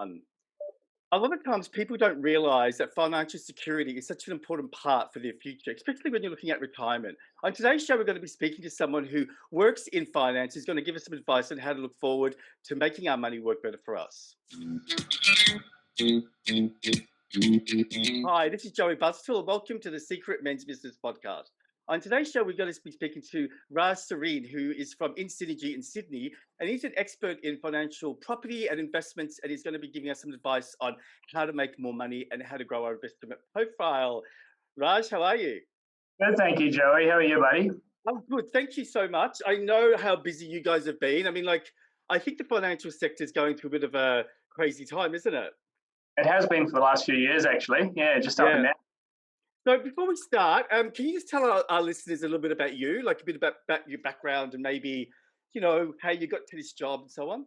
Um, a lot of times people don't realize that financial security is such an important part for their future, especially when you're looking at retirement. On today's show, we're going to be speaking to someone who works in finance, who's going to give us some advice on how to look forward to making our money work better for us. Hi, this is Joey Buzztool. Welcome to the Secret Men's Business Podcast. On today's show, we're going to be speaking to Raj Sarin, who is from InSynergy in Sydney, and he's an expert in financial property and investments, and he's going to be giving us some advice on how to make more money and how to grow our investment profile. Raj, how are you? Good, thank you, Joey. How are you, buddy? I'm good. Thank you so much. I know how busy you guys have been. I mean, I think the financial sector is going through a bit of a crazy time, isn't it? It has been for the last few years, actually. Yeah, just up and Yeah. down. So before we start, can you just tell our listeners a little bit about you, like a bit about your background and maybe, how you got to this job and so on?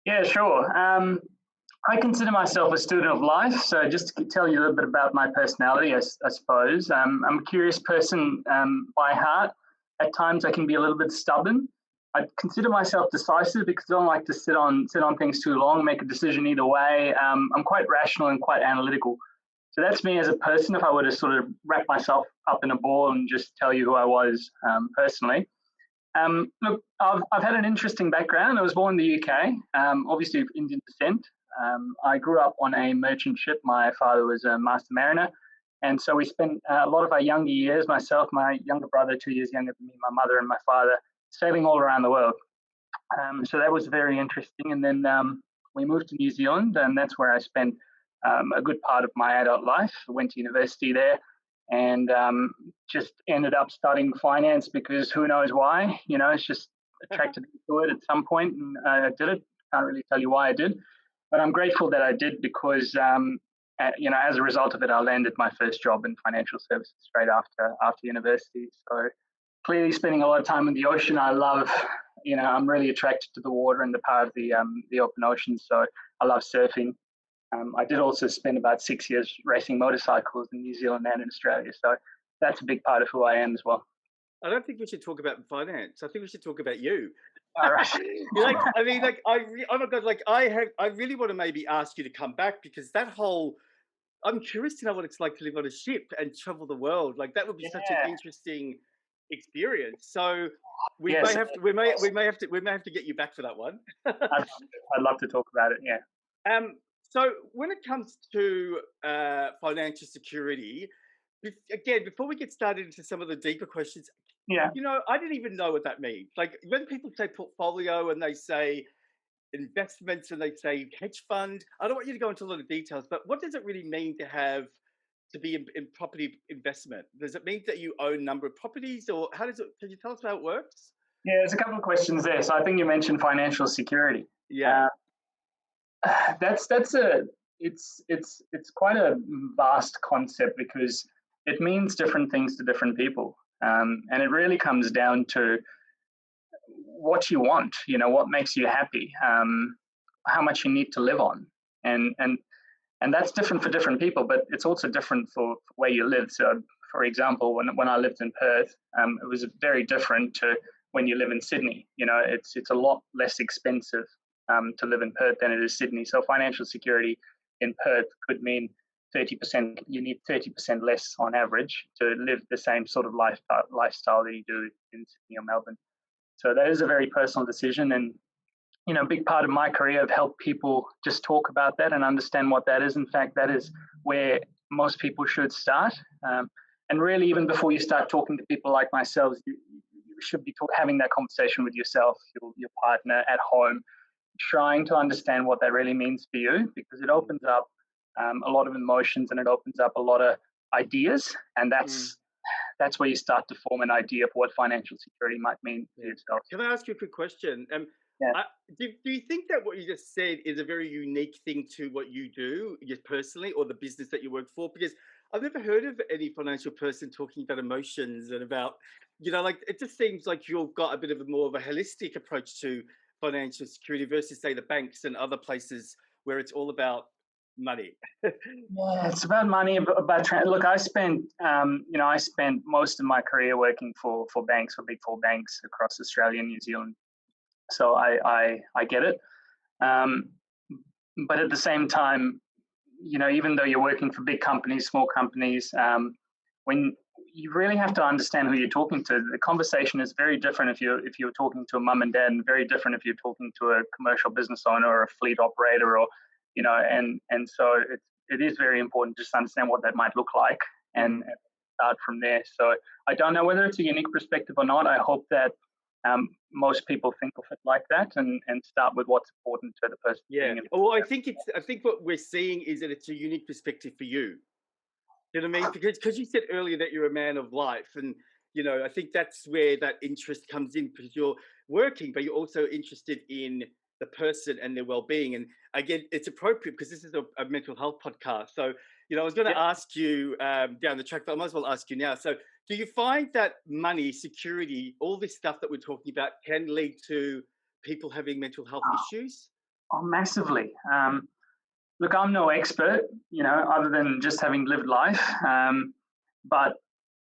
Yeah, sure. I consider myself a student of life. So just to tell you a little bit about my personality, I suppose. I'm a curious person by heart. At times, I can be a little bit stubborn. I consider myself decisive because I don't like to sit on things too long, make a decision either way. I'm quite rational and quite analytical. So that's me as a person. If I were to sort of wrap myself up in a ball and just tell you who I was personally. Look, I've had an interesting background. I was born in the UK, obviously of Indian descent. I grew up on a merchant ship. My father was a master mariner. And so we spent a lot of our younger years, myself, my younger brother, 2 years younger than me, my mother and my father, sailing all around the world. So that was very interesting. And then we moved to New Zealand, and that's where I spent a good part of my adult life. I went to university there and just ended up studying finance because who knows why? It's just attracted me to it at some point, and I did it. Can't really tell you why I did, but I'm grateful that I did because, as a result of it, I landed my first job in financial services straight after university. So clearly spending a lot of time in the ocean. I love, I'm really attracted to the water and the power of the open ocean. So I love surfing. I did also spend about 6 years racing motorcycles in New Zealand and in Australia. So that's a big part of who I am as well. I don't think we should talk about finance. I think we should talk about you. All right. Oh my God, I really want to maybe ask you to come back because I'm curious to know what it's like to live on a ship and travel the world. Like that would be such an Yeah. interesting experience. So we Yes. may have to, we may have to get you back for that one. I'd love to talk about it. Yeah. So when it comes to financial security, again, before we get started into some of the deeper questions, Yeah. I didn't even know what that means. Like when people say portfolio and they say investments and they say hedge fund, I don't want you to go into a lot of details, but what does it really mean to be in property investment? Does it mean that you own a number of properties, or can you tell us how it works? Yeah. There's a couple of questions there. So I think you mentioned financial security. Yeah. It's quite a vast concept because it means different things to different people, and it really comes down to what you want. What makes you happy, how much you need to live on, and that's different for different people. But it's also different for where you live. So, for example, when I lived in Perth, it was very different to when you live in Sydney. It's a lot less expensive to live in Perth than it is Sydney. So financial security in Perth could mean 30%. You need 30% less on average to live the same sort of lifestyle that you do in Sydney or Melbourne. So that is a very personal decision, and a big part of my career, I've helped people just talk about that and understand what that is. In fact, that is where most people should start. And really, even before you start talking to people like myself, you should be having that conversation with yourself, your partner at home, trying to understand what that really means for you, because it opens up a lot of emotions and it opens up a lot of ideas, and that's where you start to form an idea of what financial security might mean for yourself. Can I ask you a quick question? Yeah. Do you think that what you just said is a very unique thing to what you do, just personally, or the business that you work for? Because I've never heard of any financial person talking about emotions and about, it just seems like you've got a bit of more of a holistic approach to financial security versus, say, the banks and other places where it's all about money. Yeah, it's about money. Look, I spent most of my career working for banks, for big four banks across Australia and New Zealand. So I get it. but at the same time, even though you're working for big companies, small companies, when you really have to understand who you're talking to. The conversation is very different if you're talking to a mum and dad, and very different if you're talking to a commercial business owner or a fleet operator, or and so it is very important just to understand what that might look like and start from there. So I don't know whether it's a unique perspective or not. I hope that most people think of it like that and start with what's important to the person. Yeah. Well, I think what we're seeing is that it's a unique perspective for you. You know what I mean? Because you said earlier that you're a man of life, and I think that's where that interest comes in, because you're working, but you're also interested in the person and their well-being. And again, it's appropriate because this is a mental health podcast. So, I was going to ask you down the track, but I might as well ask you now. So, do you find that money, security, all this stuff that we're talking about can lead to people having mental health issues? Oh, massively. Look, I'm no expert, other than just having lived life. But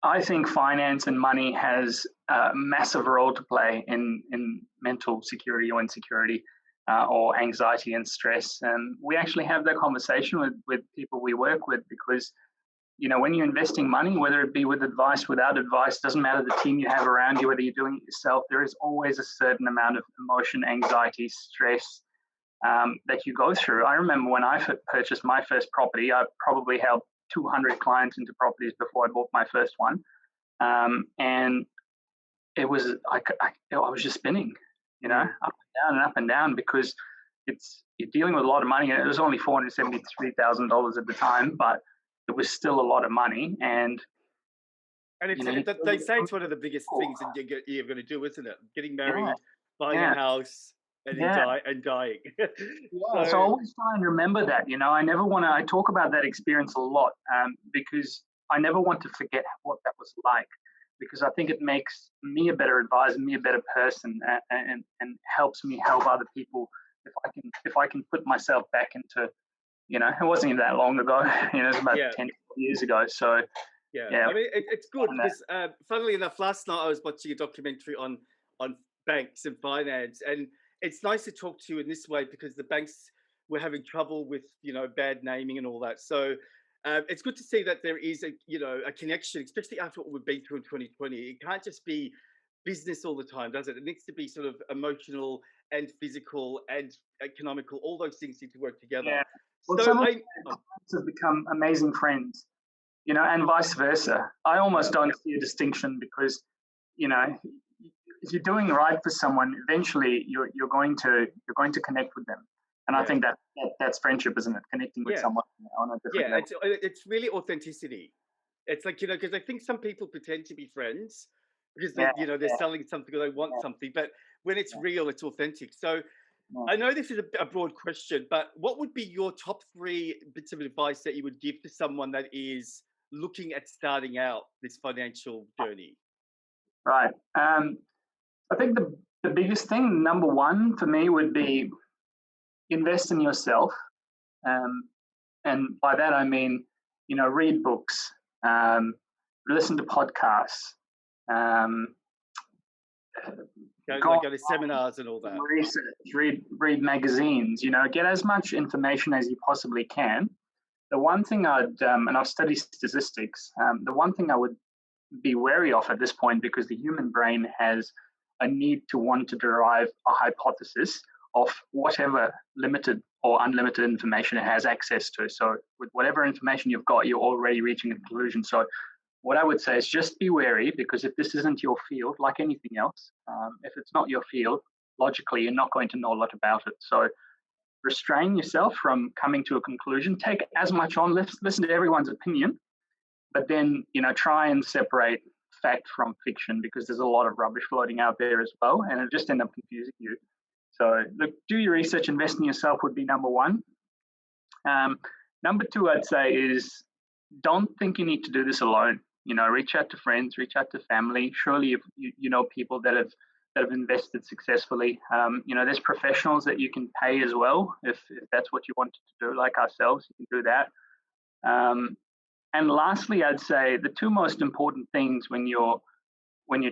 I think finance and money has a massive role to play in mental security or insecurity, or anxiety and stress. And we actually have that conversation with people we work with, because, when you're investing money, whether it be with advice, without advice, doesn't matter the team you have around you, whether you're doing it yourself, there is always a certain amount of emotion, anxiety, stress, that you go through. I remember when I purchased my first property, I probably helped 200 clients into properties before I bought my first one. And it was, I was just spinning, up and down, because you're dealing with a lot of money. It was only $473,000 at the time, but it was still a lot of money. And they say it's one of the biggest things that you're going to do, isn't it? Getting married, buying a house, and dying. So I always try and remember that. I talk about that experience a lot, because I never want to forget what that was like, because I think it makes me a better advisor, me a better person, and helps me help other people if I can put myself back into, it wasn't even that long ago, it was about 10 years ago. So I mean, it's good because, funnily enough, last night I was watching a documentary on banks and finance, and it's nice to talk to you in this way because the banks were having trouble with bad naming and all that. So it's good to see that there is a connection, especially after what we've been through in 2020. It can't just be business all the time, does it? It needs to be sort of emotional and physical and economical. All those things need to work together. Yeah. Well, some of have become amazing friends, and vice versa. I almost don't see a distinction, because, if you're doing right for someone, eventually you're going to connect with them. And I think that's friendship, isn't it? Connecting with someone on a different level. It's really authenticity. It's like, because I think some people pretend to be friends because they're selling something or they want something, but when it's real, it's authentic. So I know this is a broad question, but what would be your top 3 bits of advice that you would give to someone that is looking at starting out this financial journey? Right. I think the biggest thing, number one for me, would be invest in yourself. And by that, I mean, read books, listen to podcasts, go to seminars and all that. Research, read magazines, get as much information as you possibly can. The one thing and I've studied statistics, the one thing I would be wary of at this point, because the human brain has a need to want to derive a hypothesis of whatever limited or unlimited information it has access to. So with whatever information you've got, you're already reaching a conclusion. So what I would say is just be wary, because if this isn't your field, like anything else, if it's not your field, logically, you're not going to know a lot about it. So restrain yourself from coming to a conclusion. Take as much on, listen to everyone's opinion, but then, try and separate fact from fiction, because there's a lot of rubbish floating out there as well, and it'll just end up confusing you. So look, do your research, invest in yourself would be number one. Number two, I'd say, is don't think you need to do this alone. Reach out to friends, reach out to family. Surely you know people that have invested successfully. There's professionals that you can pay as well if that's what you want to do, like ourselves. You can do that. And lastly, I'd say the 2 most important things when you're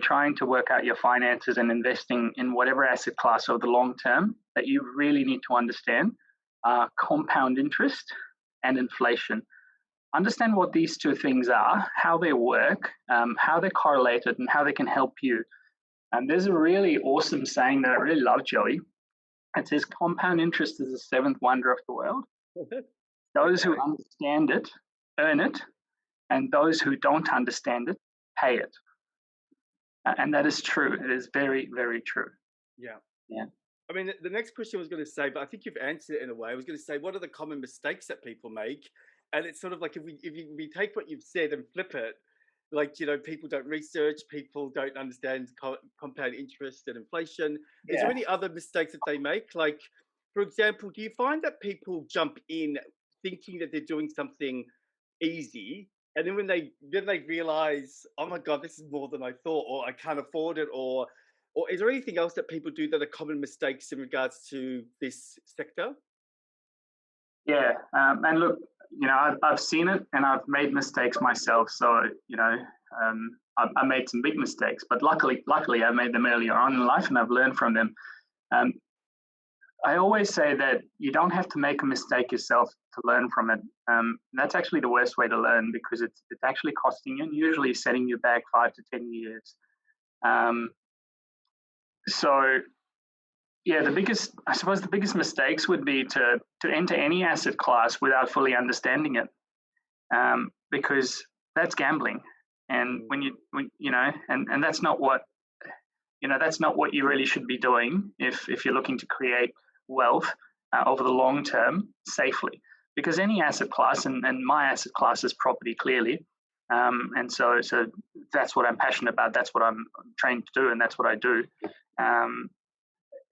trying to work out your finances and investing in whatever asset class over the long term that you really need to understand are compound interest and inflation. Understand what these two things are, how they work, how they're correlated, and how they can help you. And there's a really awesome saying that I really love, Joey. It says, compound interest is the seventh wonder of the world. Those who understand it earn it, and those who don't understand it pay it. And that is true. It is very, very true. Yeah. Yeah. I mean, the next question I was going to say, but I think you've answered it in a way. I was going to say, what are the common mistakes that people make? And it's sort of like if we take what you've said and flip it, like, you know, people don't research, people don't understand compound interest and inflation. Is there any other mistakes that they make? Like, for example, do you find that people jump in thinking that they're doing something easy, and then when they realize, oh my god, this is more than I thought, or I can't afford it, or is there anything else that people do that are common mistakes in regards to this sector? Yeah. And look, you know, I've seen it and I've made mistakes myself. So, you know, I made some big mistakes, but luckily I made them earlier on in life and I've learned from them. Um, I always say that you don't have to make a mistake yourself to learn from it. That's actually the worst way to learn because it's actually costing you and usually setting you back 5 to 10 years. So yeah, I suppose the biggest mistakes would be to enter any asset class without fully understanding it, because that's gambling. And when you know, and that's not what, you know, that's not what you really should be doing if you're looking to create wealth over the long term safely. Because any asset class, and my asset class is property clearly, and so that's what I'm passionate about. That's what I'm trained to do, and that's what I do.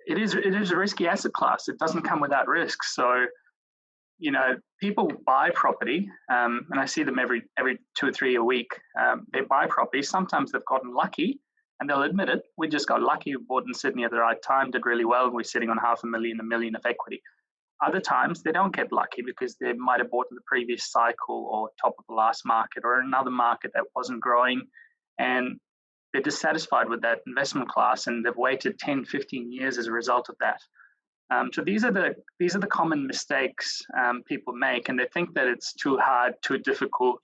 It is a risky asset class. It doesn't come without risk. So, you know, people buy property, and I see them every 2 or 3 a week. They buy property. Sometimes they've gotten lucky, and they'll admit it. We just got lucky. We bought in Sydney at the right time, did really well, and we're sitting on $500,000, $1 million of equity. Other times they don't get lucky because they might have bought in the previous cycle or top of the last market or another market that wasn't growing, and they're dissatisfied with that investment class and they've waited 10, 15 years as a result of that. So these are the common mistakes people make, and they think that it's too hard, too difficult.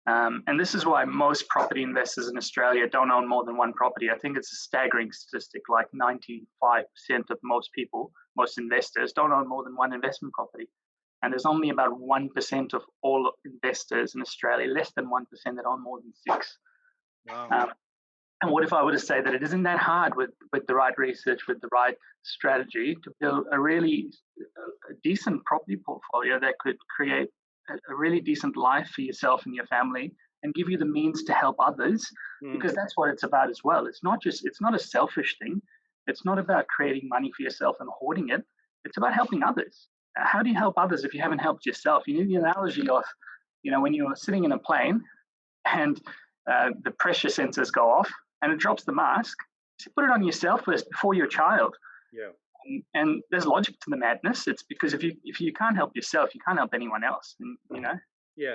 And this is why most property investors in Australia don't own more than one property. I think it's a staggering statistic, like 95% of most investors don't own more than one investment property. And there's only about 1% of all investors in Australia, less than 1%, that own more than 6. Wow. And what if I were to say that it isn't that hard with the right research, with the right strategy to build a really decent property portfolio that could create a really decent life for yourself and your family and give you the means to help others, because that's what it's about as well. It's not a selfish thing. It's not about creating money for yourself and hoarding it. It's about helping others. How do you help others if you haven't helped yourself? You need the analogy of, you know, when you're sitting in a plane and the pressure sensors go off and it drops the mask, so put it on yourself first before your child. Yeah. And there's logic to the madness. It's because if you can't help yourself, you can't help anyone else. And, you know. Yeah,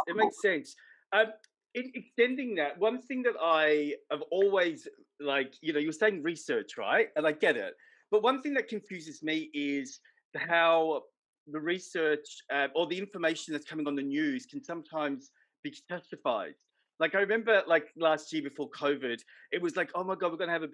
it makes sense. In extending that, one thing that I have always, like, you know, you're saying research, right? And I get it. But one thing that confuses me is how the research or the information that's coming on the news can sometimes be justified. Like I remember, like last year before COVID, it was like, oh my god, we're gonna have a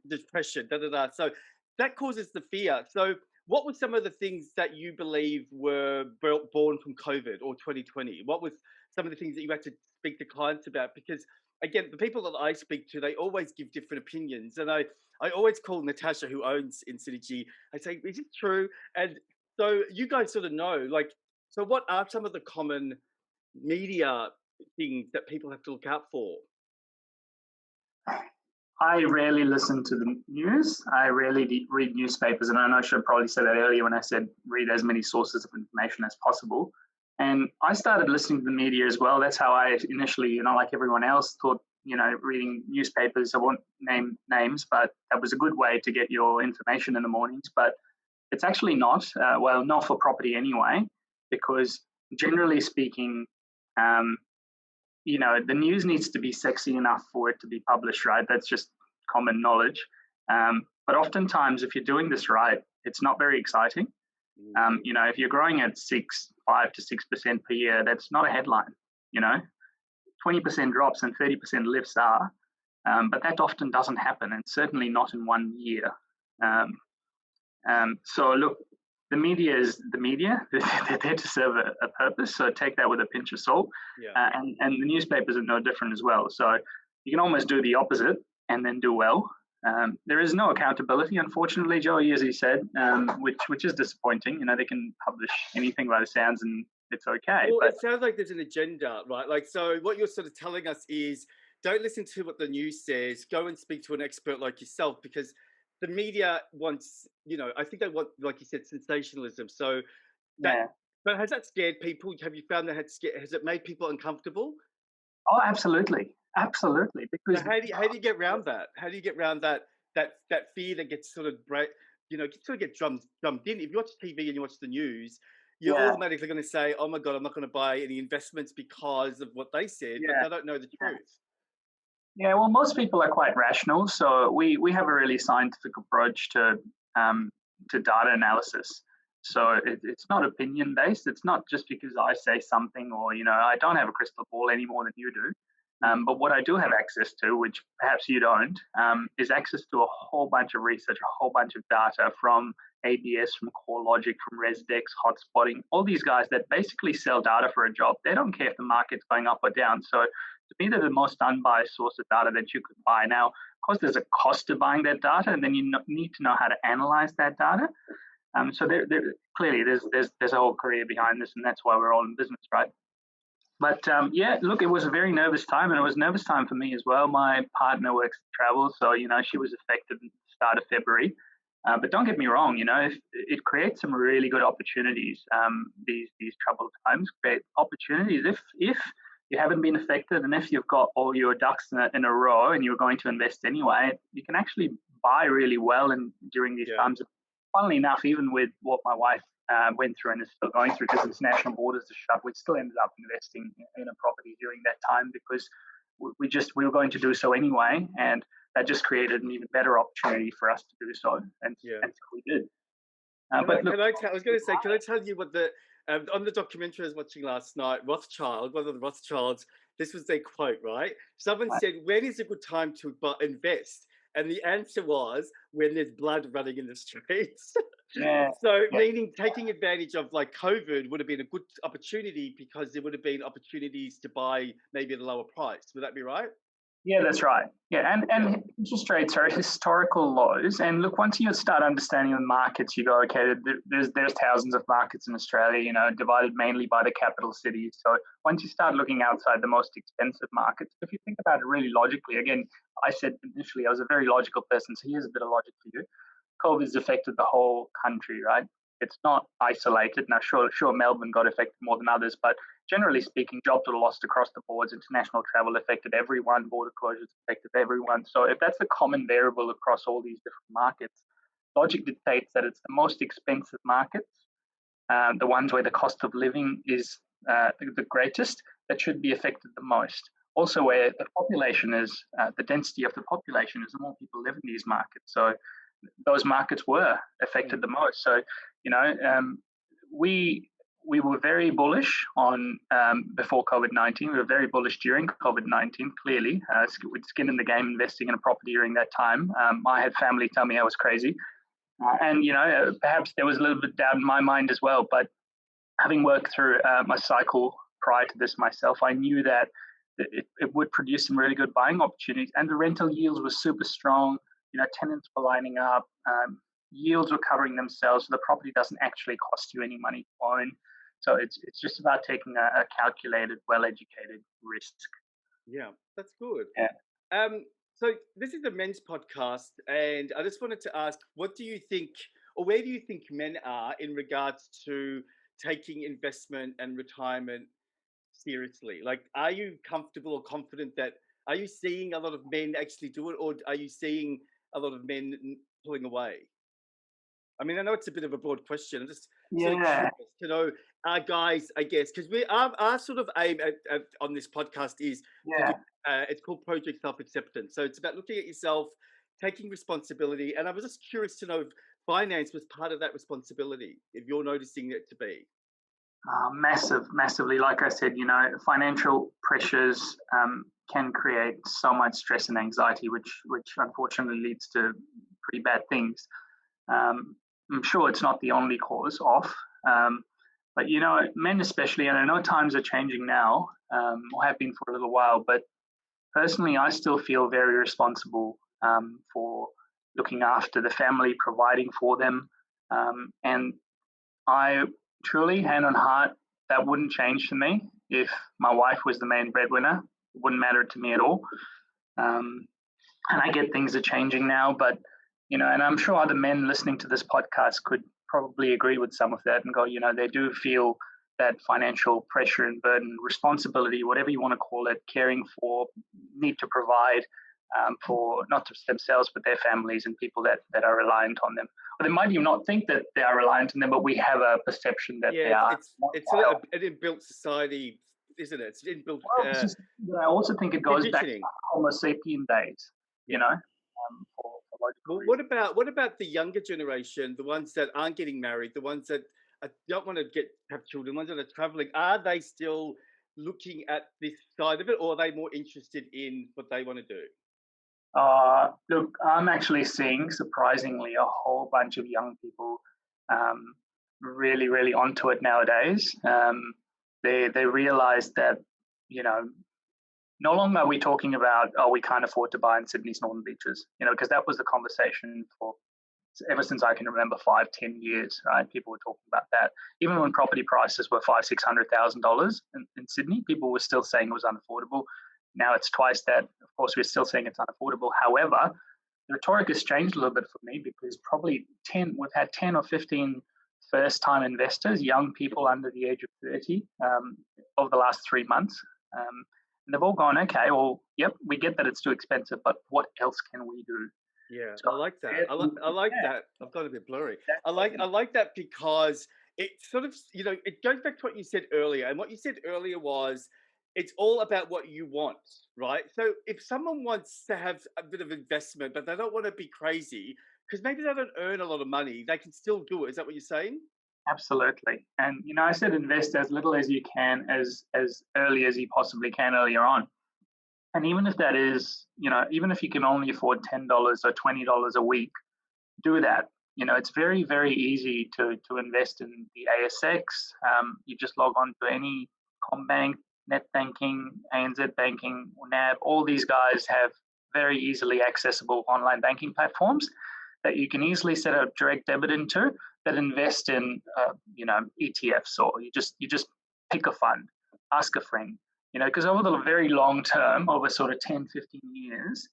depression, da da da. So that causes the fear. So what were some of the things that you believe were born from COVID or 2020? What was some of the things that you had to speak to clients about? Because again, the people that I speak to, they always give different opinions, and I always call Natasha, who owns InSynergy. I say, is it true? And so you guys sort of know, like, so what are some of the common media things that people have to look out for? I rarely listen to the news. I rarely read newspapers, and I know I should probably say that earlier when I said read as many sources of information as possible. And I started listening to the media as well. That's how I initially, you know, like everyone else, thought, you know, reading newspapers. I won't name names, but that was a good way to get your information in the mornings. But it's actually not. Well, not for property anyway, because generally speaking, you know, the news needs to be sexy enough for it to be published, right? That's just common knowledge. But oftentimes, if you're doing this right, it's not very exciting. Mm. If you're growing at 5 to 6% per year, that's not a headline. You know, 20% drops and 30% lifts are, but that often doesn't happen, and certainly not in 1 year. Um, so look, the media is the media. They're there to serve a purpose. So take that with a pinch of salt. Yeah. And the newspapers are no different as well. So you can almost do the opposite and then do well. There is no accountability, unfortunately, Joey, as you said, which is disappointing. They can publish anything by the sounds, and it's okay. Well, But it sounds like there's an agenda, right? Like, so what you're sort of telling us is don't listen to what the news says, go and speak to an expert like yourself, because the media wants, I think they want, like you said, sensationalism. So that, yeah, but has that scared people? Have you found that has it made people uncomfortable? oh, absolutely, absolutely. So Because how do you get around that? How do you get around that fear that gets sort of sort of get drummed in? If you watch TV and you watch the news, you're yeah, automatically going to say, "Oh my god, I'm not going to buy any investments because of what they said," but yeah. they don't know the truth. Yeah, well, most people are quite rational, so we have a really scientific approach to data analysis. So it's not opinion based. It's not just because I say something, or I don't have a crystal ball any more than you do. Mm. But what I do have access to, which perhaps you don't, is access to a whole bunch of research, a whole bunch of data from ABS, from CoreLogic, from Resdex, Hotspotting, all these guys that basically sell data for a job. They don't care if the market's going up or down. So to me, they're the most unbiased source of data that you could buy. Now, of course, there's a cost to buying that data, and then you need to know how to analyze that data. So clearly there's a whole career behind this, and that's why we're all in business, right? But yeah, look, it was a very nervous time, and it was a nervous time for me as well. My partner works in travel, so she was affected at the start of February. But don't get me wrong, it creates some really good opportunities. These troubled times create opportunities if you haven't been affected, and if you've got all your ducks in a row, and you're going to invest anyway, you can actually buy really well and during these Yeah, times. Funnily enough, even with what my wife went through and is still going through, because international borders are shut, we still ended up investing in a property during that time, because we were going to do so anyway, and that just created an even better opportunity for us to do so, and yeah. so we did. Can I, But look, can I, I was going to say, can I tell you what on the documentary I was watching last night, one of the Rothschilds, this was their quote, right? Someone said, when is a good time to invest? And the answer was, when there's blood running in the streets. yeah, So, yeah. meaning taking advantage of like COVID would have been a good opportunity, because there would have been opportunities to buy maybe at a lower price. Would that be right? Yeah, that's right. Yeah, Yeah. and interest rates are at historical lows. And look, once you start understanding the markets, you go, okay, there's thousands of markets in Australia, divided mainly by the capital cities. So once you start looking outside the most expensive markets, if you think about it really logically, again, I said initially I was a very logical person, so here's a bit of logic for you. COVID's affected the whole country, right? It's not isolated. Now, sure, Melbourne got affected more than others, but generally speaking, jobs were lost across the boards. International travel affected everyone. Border closures affected everyone. So if that's a common variable across all these different markets, logic dictates that it's the most expensive markets, the ones where the cost of living is the greatest, that should be affected the most. Also, where the population is, the density of the population is, the more people live in these markets. So those markets were affected the most. So, we were very bullish on before COVID-19. We were very bullish during COVID-19. Clearly, with skin in the game, investing in a property during that time. I had family tell me I was crazy, and perhaps there was a little bit of doubt in my mind as well. But having worked through my cycle prior to this myself, I knew that it would produce some really good buying opportunities, and the rental yields were super strong. Tenants were lining up, yields were covering themselves, so the property doesn't actually cost you any money to own. So it's just about taking a calculated, well-educated risk. Yeah, that's good. Yeah. So this is the men's podcast, and I just wanted to ask, what do you think, or where do you think men are in regards to taking investment and retirement seriously? Like, are you comfortable or confident that, are you seeing a lot of men actually do it, or are you seeing a lot of men pulling away? I mean, I know it's a bit of a broad question. I'm just sort of Yeah. curious to know, guys, I guess, because our sort of aim on this podcast is to do, Yeah. it's called Project Self Acceptance. So it's about looking at yourself, taking responsibility. And I was just curious to know finance was part of that responsibility, if you're noticing it to be. Massively. Like I said, financial pressures can create so much stress and anxiety, which unfortunately leads to pretty bad things. I'm sure it's not the only cause of, but men especially, and I know times are changing now, or have been for a little while, but personally, I still feel very responsible for looking after the family, providing for them, and I truly, hand on heart, that wouldn't change to me if my wife was the main breadwinner. It wouldn't matter to me at all. Um, and I get things are changing now, but and I'm sure other men listening to this podcast could probably agree with some of that and go, they do feel that financial pressure and burden, responsibility, whatever you want to call it, caring for, need to provide for not just themselves but their families and people that are reliant on them. Or they might even not think that they are reliant on them, but we have a perception that Yeah, they are. it's an inbuilt society, isn't it? It's inbuilt Well, but I also think it goes back to conditioning. Homo sapien days, Yeah. for logical Well, reasons. what about the younger generation, the ones that aren't getting married, the ones that don't want to have children, the ones that are traveling? Are they still looking at this side of it, or are they more interested in what they want to do? Look, I'm actually seeing, surprisingly, a whole bunch of young people um, really, really onto it nowadays. They realize that, you know, no longer are we talking about, oh, we can't afford to buy in Sydney's northern beaches, because that was the conversation for ever since I can remember 5, 10 years, right? People were talking about that. Even when property prices were $500,000-600,000 in Sydney, people were still saying it was unaffordable. Now it's twice that. Of course, we're still saying it's unaffordable. However, the rhetoric has changed a little bit for me because probably we've had 10 or 15 first-time investors, young people under the age of 30, over the last 3 months. And they've all gone, okay, well, yep, we get that it's too expensive, but what else can we do? Yeah, So I like that. I like yeah, that. I've got a bit blurry. I exactly. like that because it sort of it goes back to what you said earlier, and what you said earlier was it's all about what you want, right? So if someone wants to have a bit of investment, but they don't want to be crazy because maybe they don't earn a lot of money, they can still do it. Is that what you're saying? Absolutely. And I said invest as little as you can, as early as you possibly can earlier on. And even if that is, even if you can only afford $10 or $20 a week, do that. It's very, very easy to invest in the ASX. You just log on to any Combank, net banking, ANZ banking, NAB. All these guys have very easily accessible online banking platforms that you can easily set up direct debit into that invest in, ETFs, or you just pick a fund, ask a friend, because over the very long term, over sort of 10, 15 years,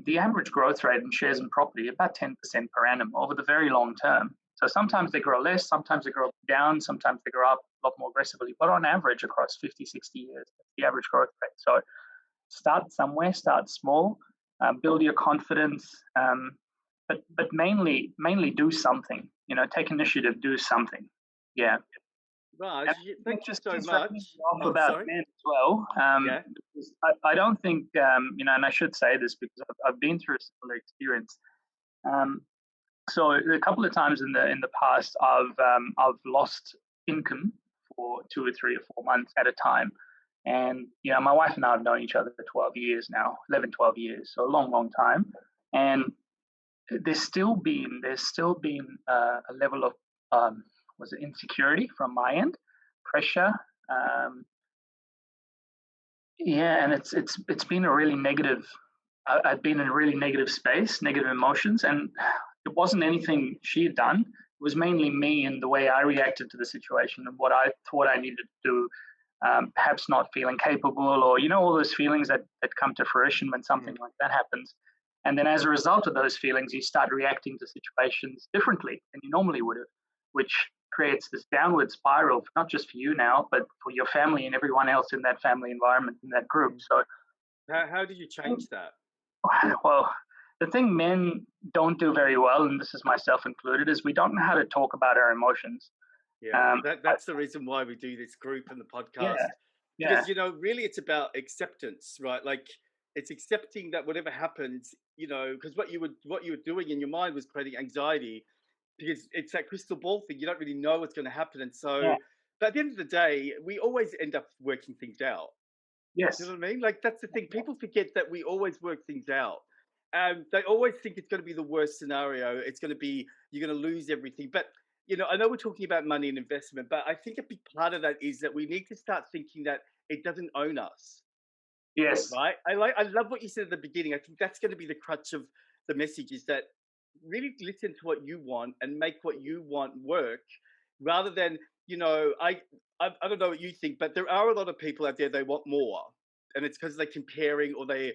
the average growth rate in shares and property about 10% per annum over the very long term. So sometimes they grow less, sometimes they grow down, sometimes they grow up a lot more aggressively, but on average across 50, 60 years, that's the average growth rate. So start somewhere, start small, build your confidence, but mainly do something. Take initiative, do something. Yeah. Raj, And thank you just so rounding much. off Oh, about sorry. men as well. Yeah. Because I don't think and I should say this because I've been through a similar experience. Um, so a couple of times in the past, I've lost income for 2 or 3 or 4 months at a time, and my wife and I have known each other for 12 years now, 11, 12 years, so a long, long time, and there's still been a level of was it insecurity from my end, pressure, um, yeah, and it's been a really negative. I've been in a really negative space, negative emotions, and it wasn't anything she had done. It was mainly me and the way I reacted to the situation and what I thought I needed to do. Perhaps not feeling capable, or all those feelings that come to fruition when something Mm. like that happens. And then as a result of those feelings, you start reacting to situations differently than you normally would have, which creates this downward spiral, not just for you now, but for your family and everyone else in that family environment, in that group. Mm. So, How do you change that? well, the thing men don't do very well, and this is myself included, is we don't know how to talk about our emotions. Yeah, Um, that's the reason why we do this group and the yeah, podcast yeah, because really it's about acceptance, right? Like it's accepting that whatever happens, because what you were doing in your mind was creating anxiety. because it's that crystal ball thing. You don't really know what's going to happen. And Yeah. so, but at the end of the day, we always end up working things out. You know Yes. what I mean? Like that's the thing. People forget that we always work things out. And they always think it's going to be the worst scenario. It's going to be you're going to lose everything. But I know we're talking about money and investment, but I think a big part of that is that we need to start thinking that it doesn't own us, Yes. right? I love what you said at the beginning. I think that's going to be the crutch of the message is that really listen to what you want and make what you want work, rather than I don't know what you think, but there are a lot of people out there they want more, and it's because they're comparing or they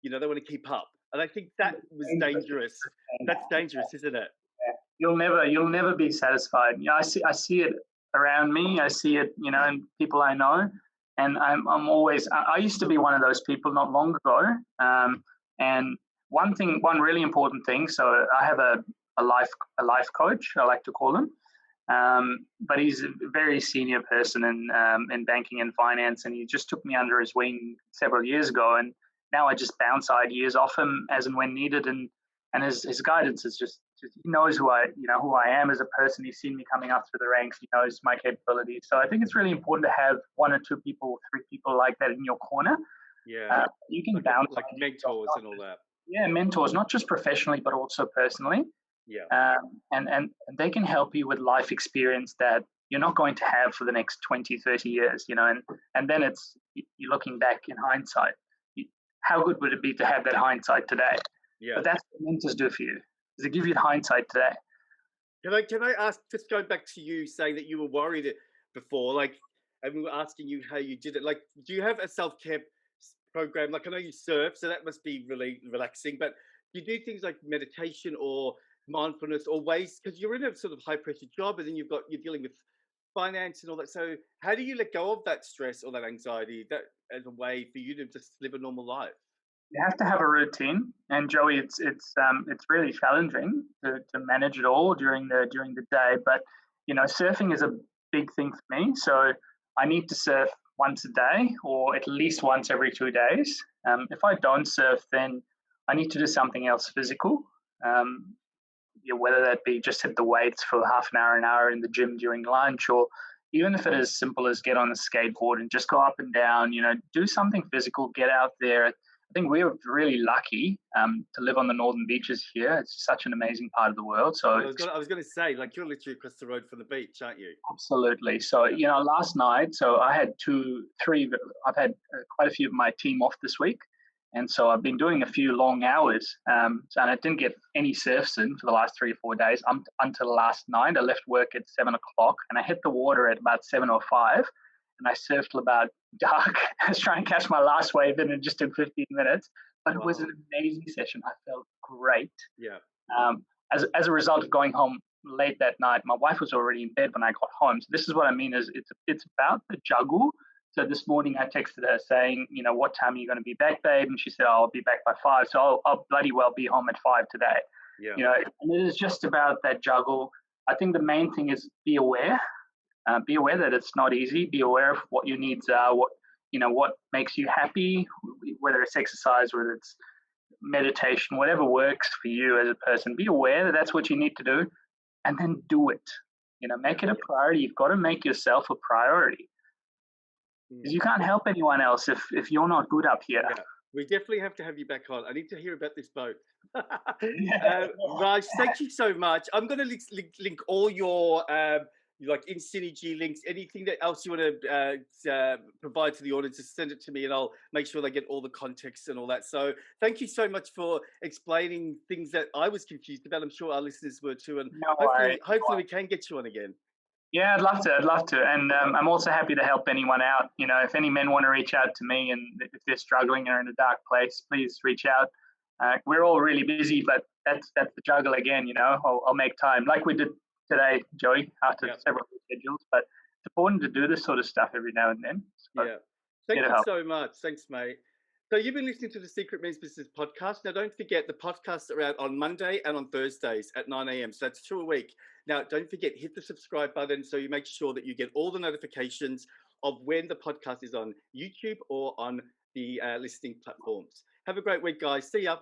want to keep up, and I think that was Dangerous. dangerous. That's dangerous, isn't it? You'll never be satisfied. I see it around me. I see it, in people I know, and I'm always. I used to be one of those people not long ago. And one really important thing. So I have a life coach. I like to call him. But he's a very senior person in banking and finance, and he just took me under his wing several years ago, and now I just bounce ideas off him as and when needed, and his guidance is just he knows who I am as a person. He's seen me coming up through the ranks. He knows my capabilities. So I think it's really important to have one or two people, three people like that in your corner. Yeah, You can like bounce like ideas off, mentors and all that. yeah, mentors, not just professionally but also personally. Yeah, And they can help you with life experience that you're not going to have for the next 20, 30 years, and then you're looking back in hindsight. How good would it be to have that hindsight today? yeah. But that's what mentors do for you, is they give you the hindsight today. Can I ask, just going back to you saying that you were worried before, like, and we were asking you how you did it. Like, do you have a self-care program? Like, I know you surf, so that must be really relaxing, but do you do things like meditation or mindfulness or ways, because you're in a sort of high pressure job and then you're dealing with finance and all that. So how do you let go of that stress or that anxiety that as a way for you to just live a normal life? You have to have a routine, and Joey, it's really challenging to manage it all during the day. But surfing is a big thing for me, so I need to surf once a day or at least once every 2 days. If I don't surf, then I need to do something else physical. Um, whether that be just hit the weights for half an hour in the gym during lunch, or even if it is simple as get on a skateboard and just go up and down, do something physical, get out there. I think we're really lucky to live on the northern beaches here. It's such an amazing part of the world. So Well, I was gonna say, like, you're literally across the road from the beach, aren't you? absolutely. So, Yeah. last night, so I had I've had quite a few of my team off this week. And so I've been doing a few long hours. And I didn't get any surfs in for the last 3 or 4 days until last night. I left work at 7 o'clock and I hit the water at about 7:05. And I surfed till about dark. I was trying to catch my last wave in just in 15 minutes. But it was Wow. an amazing session. I felt great. Yeah. Um, as a result of going home late that night, my wife was already in bed when I got home. So this is what I mean is it's about the juggle. So this morning I texted her saying, what time are you going to be back, babe? And she said, oh, I'll be back by 5. So I'll bloody well be home at 5 today. Yeah. And it is just about that juggle. I think the main thing is be aware. Be aware that it's not easy. Be aware of what your needs are, what makes you happy, whether it's exercise, whether it's meditation, whatever works for you as a person. Be aware that that's what you need to do, and then do it. Make it a priority. You've got to make yourself a priority, because Mm. you can't help anyone else if you're not good up here. Yeah. We definitely have to have you back on. I need to hear about this boat. Yeah. Raj, thank you so much. I'm going to link all your like InSynergy links, anything that else you want to provide to the audience, just send it to me and I'll make sure they get all the context and all that. So thank you so much for explaining things that I was confused about. I'm sure our listeners were too. And No hopefully, worries. hopefully we can get you on again. Yeah, I'd love to. I'd love to. And I'm also happy to help anyone out. If any men want to reach out to me and if they're struggling or in a dark place, please reach out. We're all really busy, but that's the juggle again. I'll make time like we did today, Joey, after Yeah. several schedules. But it's important to do this sort of stuff every now and then. So Yeah. Thank get you help. so much. Thanks, mate. So you've been listening to the Secret Men's Business podcast. Now, don't forget the podcasts are out on Monday and on Thursdays at 9 a.m. So that's 2 a week. Now, don't forget, hit the subscribe button so you make sure that you get all the notifications of when the podcast is on YouTube or on the listening platforms. Have a great week, guys. See ya.